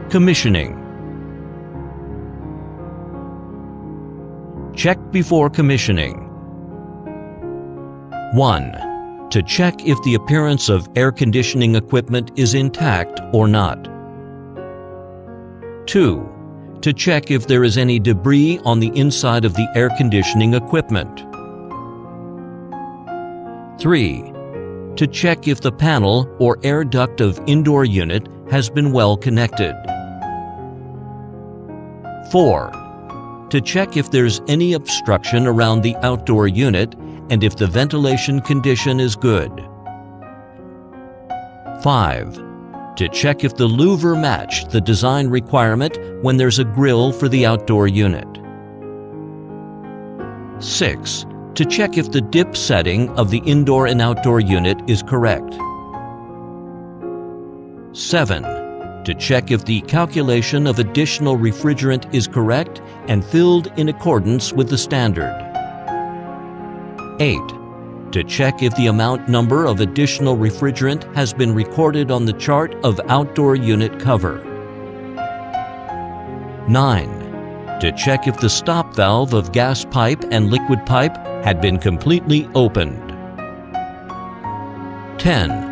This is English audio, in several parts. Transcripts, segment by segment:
Commissioning. Check before commissioning. 1. To check if the appearance of air conditioning equipment is intact or not. 2. To check if there is any debris on the inside of the air conditioning equipment. 3. To check if the panel or air duct of indoor unit has been well connected. 4. To check if there's any obstruction around the outdoor unit and if the ventilation condition is good. 5. To check if the louver matched the design requirement when there's a grill for the outdoor unit. 6. To check if the dip setting of the indoor and outdoor unit is correct. 7. To check if the calculation of additional refrigerant is correct and filled in accordance with the standard. 8. To check if the amount number of additional refrigerant has been recorded on the chart of outdoor unit cover. 9. To check if the stop valve of gas pipe and liquid pipe had been completely opened. 10.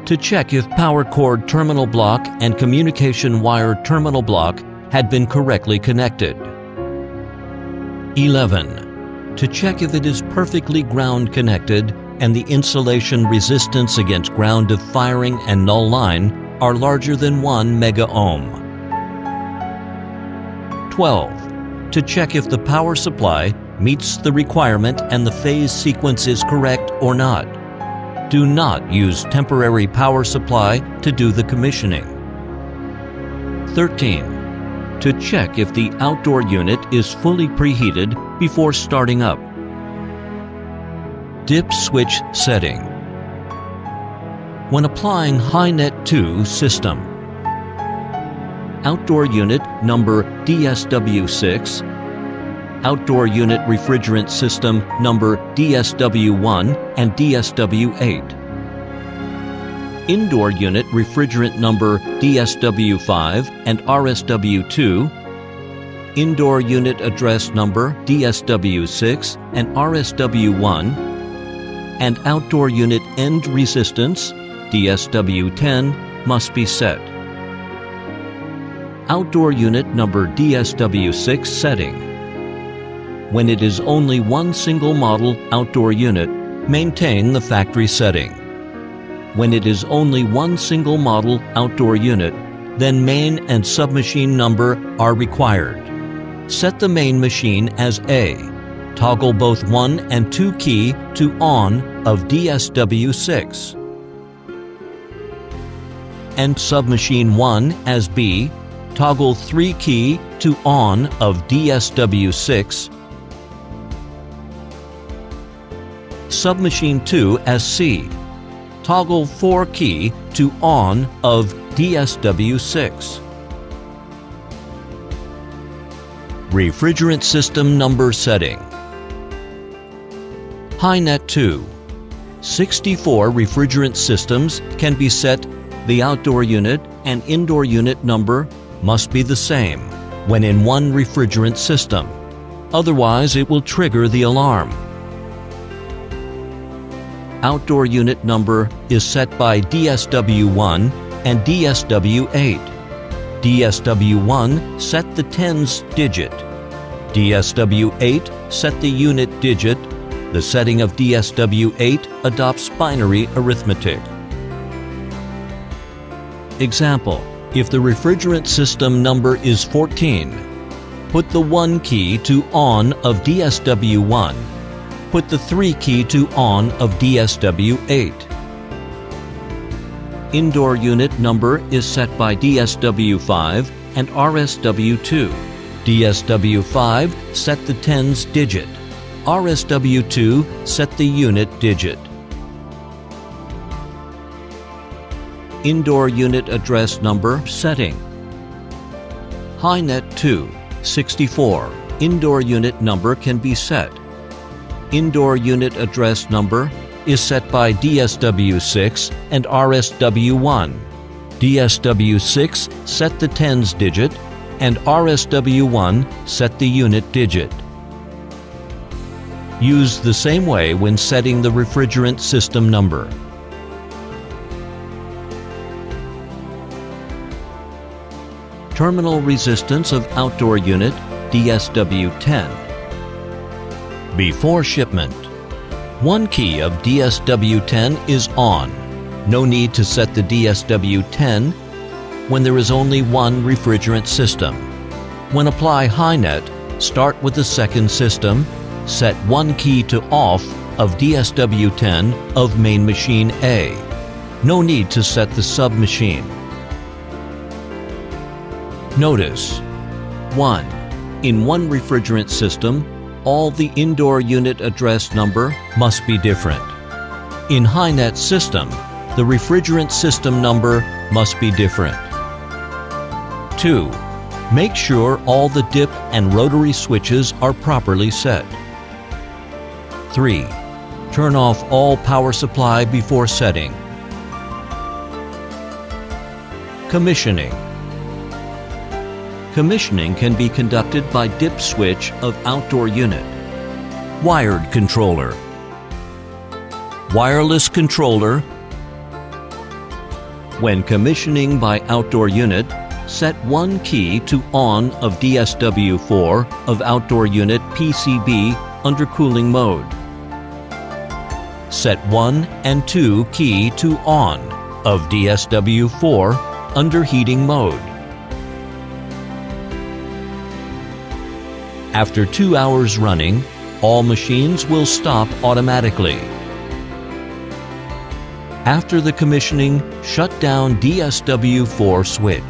To check if power cord terminal block and communication wire terminal block had been correctly connected. 11. To check if it is perfectly ground connected and the insulation resistance against ground of firing and null line are larger than 1 megaohm. 12. To check if the power supply meets the requirement and the phase sequence is correct or not. Do not use temporary power supply to do the commissioning. 13. To check if the outdoor unit is fully preheated before starting up. Dip switch setting. When applying HiNet 2 system, outdoor unit number DSW6, outdoor unit refrigerant system number DSW1 and DSW8, indoor unit refrigerant number DSW5 and RSW2, indoor unit address number DSW6 and RSW1, and outdoor unit end resistance DSW10 must be set. Outdoor unit number DSW6 setting. When it is only one single model outdoor unit, maintain the factory setting. When it is only one single model outdoor unit, then main and submachine number are required. Set the main machine as A. Toggle both 1 and 2 key to on of DSW6. And submachine 1 as B. Toggle 3 key to on of DSW6. Submachine 2 as C. Toggle 4 key to on of DSW6. Refrigerant system number setting. HiNet 2. 64 refrigerant systems can be set. The outdoor unit and indoor unit number must be the same when in one refrigerant system. Otherwise, it will trigger the alarm. Outdoor unit number is set by DSW1 and DSW8. DSW1 set the tens digit. DSW8 set the unit digit. The setting of DSW8 adopts binary arithmetic. Example: if the refrigerant system number is 14, put the 1 key to on of DSW1. Put the 3 key to on of DSW8. Indoor unit number is set by DSW5 and RSW2. DSW5 set the tens digit. RSW2 set the unit digit. Indoor unit address number setting. HiNet 2, 64. Indoor unit number can be set. Indoor unit address number is set by DSW6 and RSW1. DSW6 set the tens digit, and RSW1 set the unit digit. Use the same way when setting the refrigerant system number. Terminal resistance of outdoor unit DSW10. Before shipment, one key of DSW10 is on. No need to set the DSW10 when there is only one refrigerant system. When apply high net, start with the second system, set one key to off of DSW10 of main machine A. No need to set the sub-machine. Notice 1. In one refrigerant system, all the indoor unit address number must be different. In high-net system, the refrigerant system number must be different. 2. Make sure all the dip and rotary switches are properly set. 3. Turn off all power supply before setting. Commissioning. Commissioning can be conducted by dip switch of outdoor unit, wired controller, wireless controller. When commissioning by outdoor unit, set one key to on of DSW4 of outdoor unit PCB under cooling mode. Set 1 and 2 key to on of DSW4 under heating mode. After 2 hours running, all machines will stop automatically. After the commissioning, shut down DSW4 switch.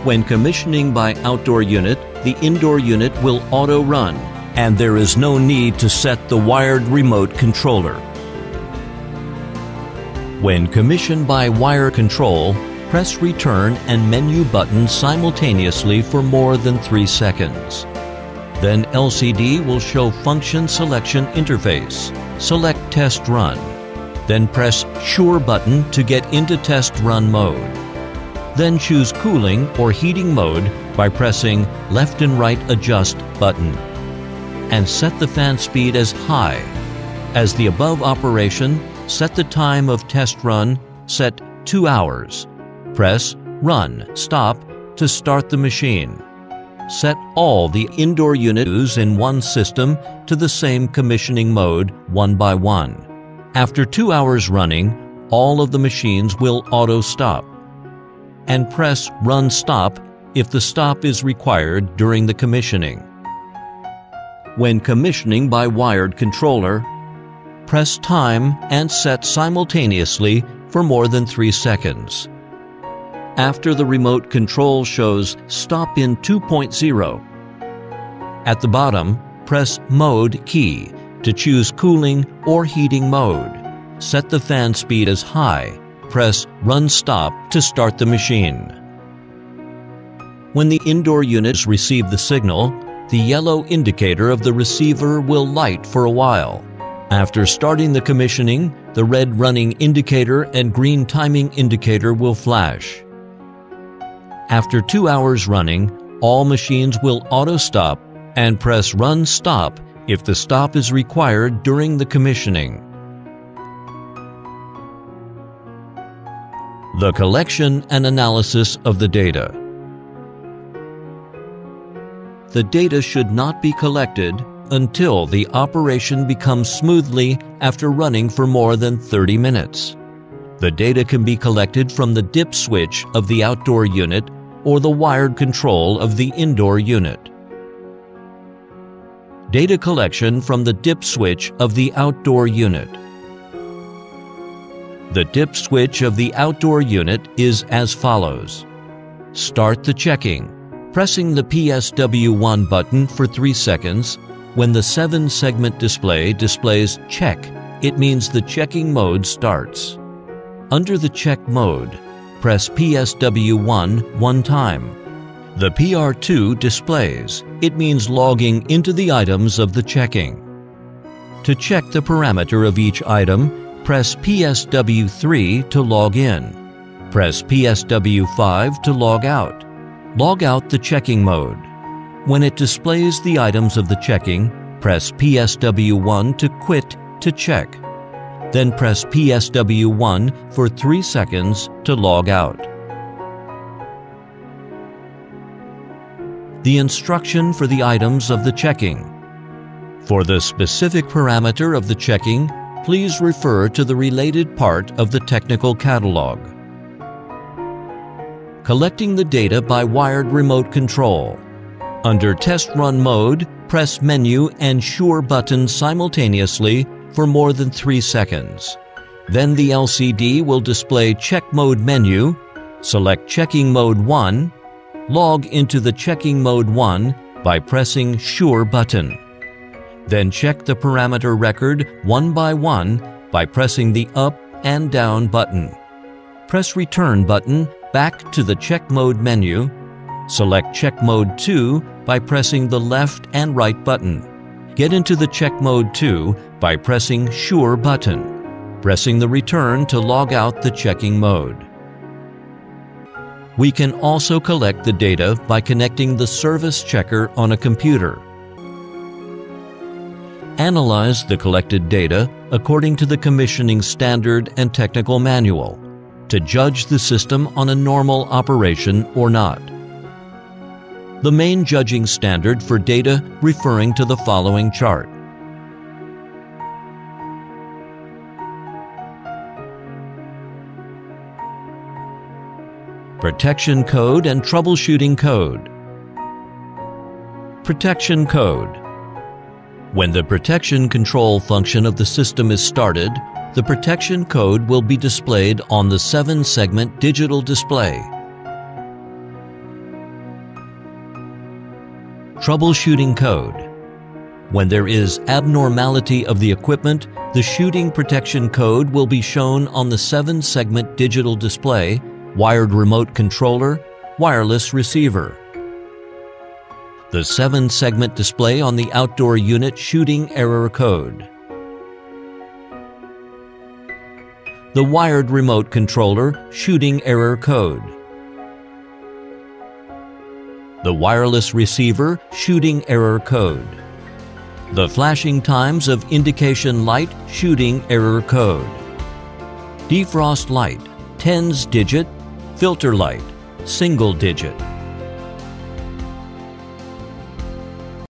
When commissioning by outdoor unit, the indoor unit will auto-run, and there is no need to set the wired remote controller. When commissioned by wire control, press return and menu button simultaneously for more than 3 seconds. Then LCD will show function selection interface. Select test run. Then press Sure button to get into test run mode. Then choose cooling or heating mode by pressing left and right adjust button. And set the fan speed as high. As the above operation, set the time of test run, set 2 hours. Press Run Stop to start the machine. Set all the indoor units in one system to the same commissioning mode one by one. After 2 hours running, all of the machines will auto-stop. And press Run Stop if the stop is required during the commissioning. When commissioning by wired controller, press time and set simultaneously for more than 3 seconds. After the remote control shows Stop in 2.0. At the bottom, press Mode key to choose cooling or heating mode. Set the fan speed as high. Press Run Stop to start the machine. When the indoor units receive the signal, the yellow indicator of the receiver will light for a while. After starting the commissioning, the red running indicator and green timing indicator will flash. After 2 hours running, all machines will auto-stop and press Run Stop if the stop is required during the commissioning. The collection and analysis of the data. The data should not be collected until the operation becomes smoothly after running for more than 30 minutes. The data can be collected from the dip switch of the outdoor unit or the wired control of the indoor unit. Data collection from the dip switch of the outdoor unit. The dip switch of the outdoor unit is as follows. Start the checking, pressing the PSW1 button for 3 seconds. When the 7-segment display displays check, it means the checking mode starts. Under the check mode, press PSW1 one time. The PR2 displays. It means logging into the items of the checking. To check the parameter of each item, press PSW3 to log in. Press PSW5 to log out. Log out the checking mode. When it displays the items of the checking, press PSW1 to quit to check. Then press PSW1 for 3 seconds to log out. The instruction for the items of the checking. For the specific parameter of the checking, please refer to the related part of the technical catalog. Collecting the data by wired remote control. Under Test Run mode, press Menu and Sure button simultaneously for more than 3 seconds. Then the LCD will display Check Mode menu. Select Checking Mode 1. Log into the Checking Mode 1 by pressing Sure button. Then check the parameter record one by one by pressing the Up and Down button. Press Return button back to the Check Mode menu. Select Check Mode 2 by pressing the left and right button. Get into the Check Mode 2 by pressing Sure button, pressing the Return to log out the checking mode. We can also collect the data by connecting the service checker on a computer. Analyze the collected data according to the commissioning standard and technical manual to judge the system on a normal operation or not. The main judging standard for data referring to the following chart. Protection code and troubleshooting code. Protection code. When the protection control function of the system is started, the protection code will be displayed on the 7-segment digital display. Troubleshooting code. When there is abnormality of the equipment, the shooting protection code will be shown on the 7-segment digital display, wired remote controller, wireless receiver. The 7-segment display on the outdoor unit shooting error code. The wired remote controller shooting error code. The wireless receiver shooting error code. The flashing times of indication light shooting error code. Defrost light, tens digit, filter light, single digit.